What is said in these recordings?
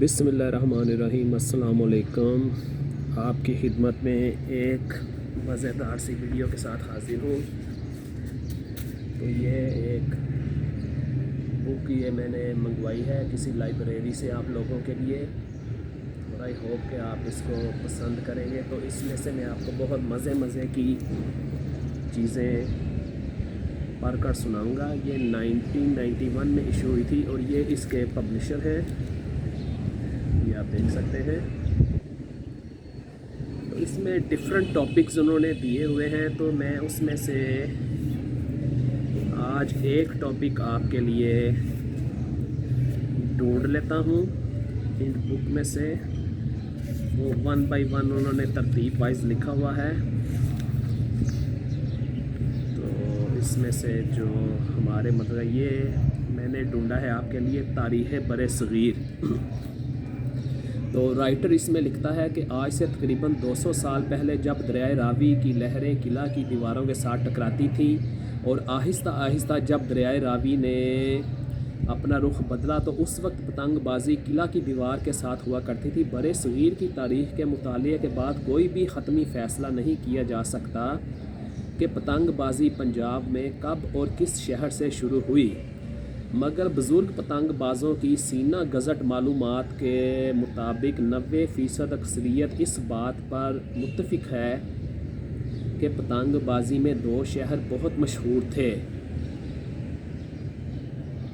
बिस्मिल्लाहिर्रहमानिर्रहीम। अस्सलाम वालेकुम। आपकी खिदमत में एक मज़ेदार सी वीडियो के साथ हाज़िर हूँ। तो ये एक बुक ये मैंने मंगवाई है किसी लाइब्रेरी से आप लोगों के लिए, और आई होप कि आप इसको पसंद करेंगे। तो इसमें से मैं आपको बहुत मज़े की चीज़ें पढ़कर सुनाऊंगा। ये 1991 में इशू हुई थी और ये इसके पब्लिशर हैं, ये आप देख सकते हैं। तो इसमें डिफरेंट टॉपिक्स उन्होंने दिए हुए हैं, तो मैं उसमें से आज एक टॉपिक आपके लिए ढूंढ लेता हूँ इन बुक में से। वो 1 बाय 1 उन्होंने तरतीब वाइज लिखा हुआ है। तो इसमें से जो हमारे मतलब ये मैंने ढूंढा है आपके लिए तारीख़ बर सग़ीर। तो राइटर इसमें लिखता है कि आज से तकरीबन 200 साल पहले जब दरियाए रावी की लहरें किला की दीवारों के साथ टकराती थीं और आहिस्ता आहिस्ता जब दरियाए रावी ने अपना रुख बदला, तो उस वक्त पतंगबाजी किला की दीवार के साथ हुआ करती थी। बरे सग़ीर की तारीख़ के मुताले के बाद कोई भी ख़त्मी फ़ैसला नहीं किया जा सकता कि पतंगबाजी पंजाब में कब और किस शहर से शुरू हुई, मगर बुज़ुर्ग पतंगबाजों की सीना गज़ट मालूमात के मुताबिक 90% अक्सरियत इस बात पर मुत्तफ़िक है कि पतंगबाजी में 2 शहर बहुत मशहूर थे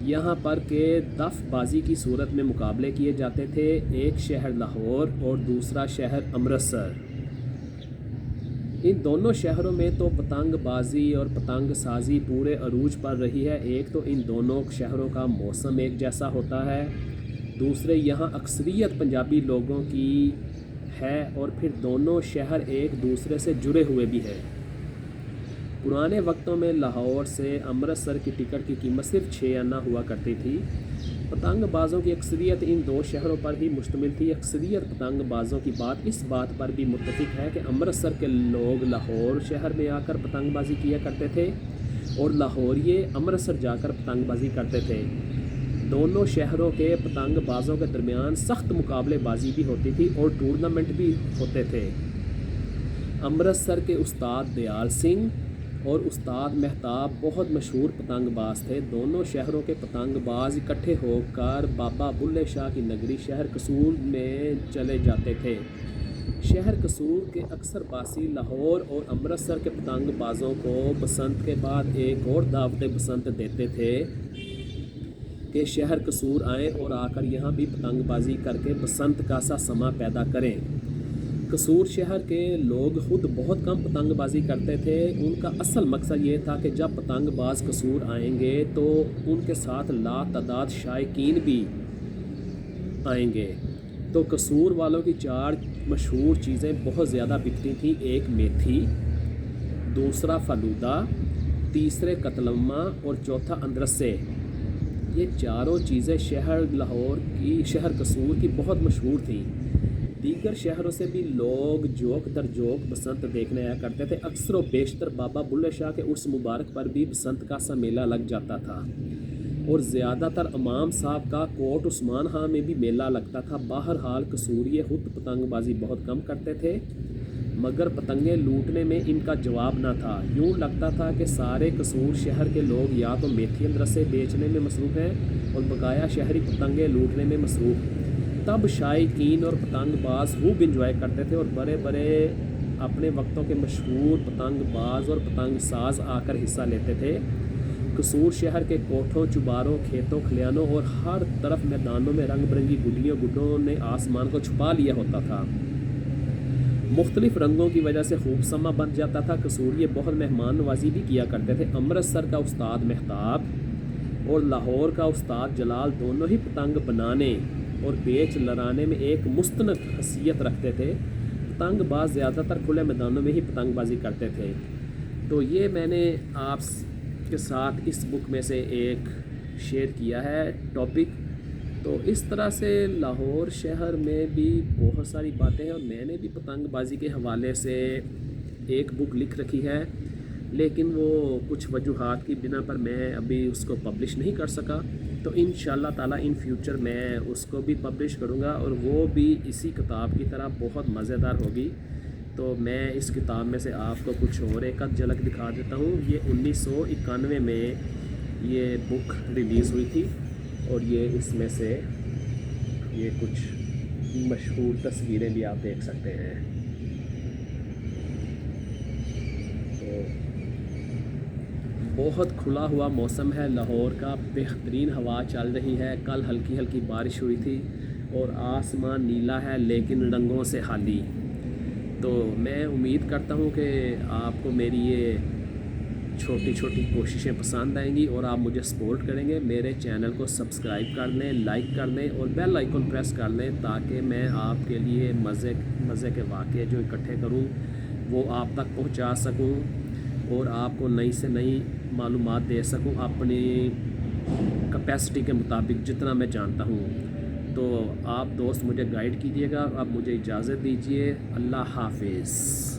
यहाँ पर के दफ़बाजी की सूरत में मुकाबले किए जाते थे। एक शहर लाहौर और दूसरा शहर अमृतसर। इन दोनों शहरों में तो पतंगबाजी और पतंग साजी पूरे अरूज पर रही है। एक तो इन दोनों शहरों का मौसम एक जैसा होता है, दूसरे यहाँ अक्सरियत पंजाबी लोगों की है, और फिर दोनों शहर एक दूसरे से जुड़े हुए भी हैं। पुराने वक्तों में लाहौर से अमृतसर की टिकट की कीमत सिर्फ 6 आना हुआ करती थी। पतंगबाजों की अक्सरियत इन 2 शहरों पर ही मुश्तमिल थी। अक्सरियत पतंगबाजों की बात इस बात पर भी मुत्तफ़िक है कि अमृतसर के लोग लाहौर शहर में आकर पतंगबाजी किया करते थे और लाहौरिये अमृतसर जाकर पतंगबाजी करते थे। दोनों शहरों के पतंगबाजों के दरमियान सख्त मुकाबलेबाजी भी होती थी और टूर्नामेंट भी होते थे। अमृतसर के उस्ताद दयाल सिंह और उस्ताद मेहताब बहुत मशहूर पतंगबाज थे। दोनों शहरों के पतंगबाज इकट्ठे होकर बाबा बुल्ले शाह की नगरी शहर कसूर में चले जाते थे। शहर कसूर के अक्सर बासी लाहौर और अमृतसर के पतंगबाजों को बसंत के बाद एक और दावत बसंत देते थे कि शहर कसूर आएँ और आकर यहाँ भी पतंगबाजी करके बसंत का सा समा पैदा करें। कसूर शहर के लोग खुद बहुत कम पतंगबाजी करते थे। उनका असल मकसद ये था कि जब पतंगबाज कसूर आएंगे तो उनके साथ लातादाद शायकीन भी आएंगे। तो कसूर वालों की 4 मशहूर चीज़ें बहुत ज़्यादा बिकती थीं। एक मेथी, दूसरा फलूदा, तीसरे कतलम्मा और चौथा अंदरसे। ये चारों चीज़ें शहर कसूर की बहुत मशहूर थीं। दीगर शहरों से भी लोग जोक दर जोक बसंत देखने आया करते थे। अक्सर व बेशतर बाबा बुल्ले शाह के उर्स मुबारक पर भी बसंत का सा मेला लग जाता था, और ज़्यादातर इमाम साहब का कोट उस्मान खां में भी मेला लगता था। बहरहाल कसूरिये खुद पतंगबाजी बहुत कम करते थे, मगर पतंगे लूटने में इनका जवाब न था। यूँ लगता था कि सारे कसूर शहर के लोग या तो मेथी अंदरसे बेचने में मसरूफ़ हैं और बकाया शहरी पतंगे लूटने में मसरूफ़। तब शायकीन और पतंगबाज खूब इंजॉय करते थे और बड़े बड़े अपने वक्तों के मशहूर पतंगबाज और पतंग साज आकर हिस्सा लेते थे। कसूर शहर के कोठों, चुबारों, खेतों, खलियानों और हर तरफ मैदानों में रंग बिरंगी गुड्डों ने आसमान को छुपा लिया होता था। मुख्तलिफ रंगों की वजह से खूब समा बन जाता था। कसूरिये बहुत मेहमान नवाजी भी किया करते थे। अमृतसर का उस्ताद मेहताब और लाहौर का उस्ताद जलाल दोनों ही पतंग बनाने और बेच लड़ाने में एक मुस्तनद हसीयत रखते थे। पतंगबाज ज़्यादातर खुले मैदानों में ही पतंगबाजी करते थे। तो ये मैंने आप के साथ इस बुक में से एक शेयर किया है टॉपिक। तो इस तरह से लाहौर शहर में भी बहुत सारी बातें हैं, और मैंने भी पतंगबाजी के हवाले से एक बुक लिख रखी है, लेकिन वो कुछ वजूहात की बिना पर मैं अभी उसको पब्लिश नहीं कर सका। تو انشاءاللہ تعالیٰ ان فیوچر میں اس کو بھی پبلش کروں گا، اور وہ بھی اسی کتاب کی طرح بہت مزیدار ہوگی۔ تو میں اس کتاب میں سے آپ کو کچھ اور ایک آدھ جھلک دکھا دیتا ہوں۔ یہ 1991 میں یہ بک ریلیز ہوئی تھی، اور یہ اس میں سے یہ کچھ مشہور تصویریں بھی آپ دیکھ سکتے ہیں۔ تو بہت کھلا ہوا موسم ہے لاہور کا، بہترین ہوا چل رہی ہے، کل ہلکی ہلکی بارش ہوئی تھی، اور آسمان نیلا ہے لیکن رنگوں سے خالی۔ تو میں امید کرتا ہوں کہ آپ کو میری یہ چھوٹی چھوٹی کوششیں پسند آئیں گی، اور آپ مجھے سپورٹ کریں گے۔ میرے چینل کو سبسکرائب کر لیں، لائک کر لیں، اور بیل آئیکن پریس کر لیں، تاکہ میں آپ کے لیے مزے کے واقعے جو اکٹھے کروں وہ آپ تک پہنچا سکوں، اور آپ کو نئی سے نئی معلومات دے سکوں اپنی کیپیسٹی کے مطابق جتنا میں جانتا ہوں۔ تو آپ دوست مجھے گائیڈ کیجیے گا۔ اب مجھے اجازت دیجیے، اللہ حافظ۔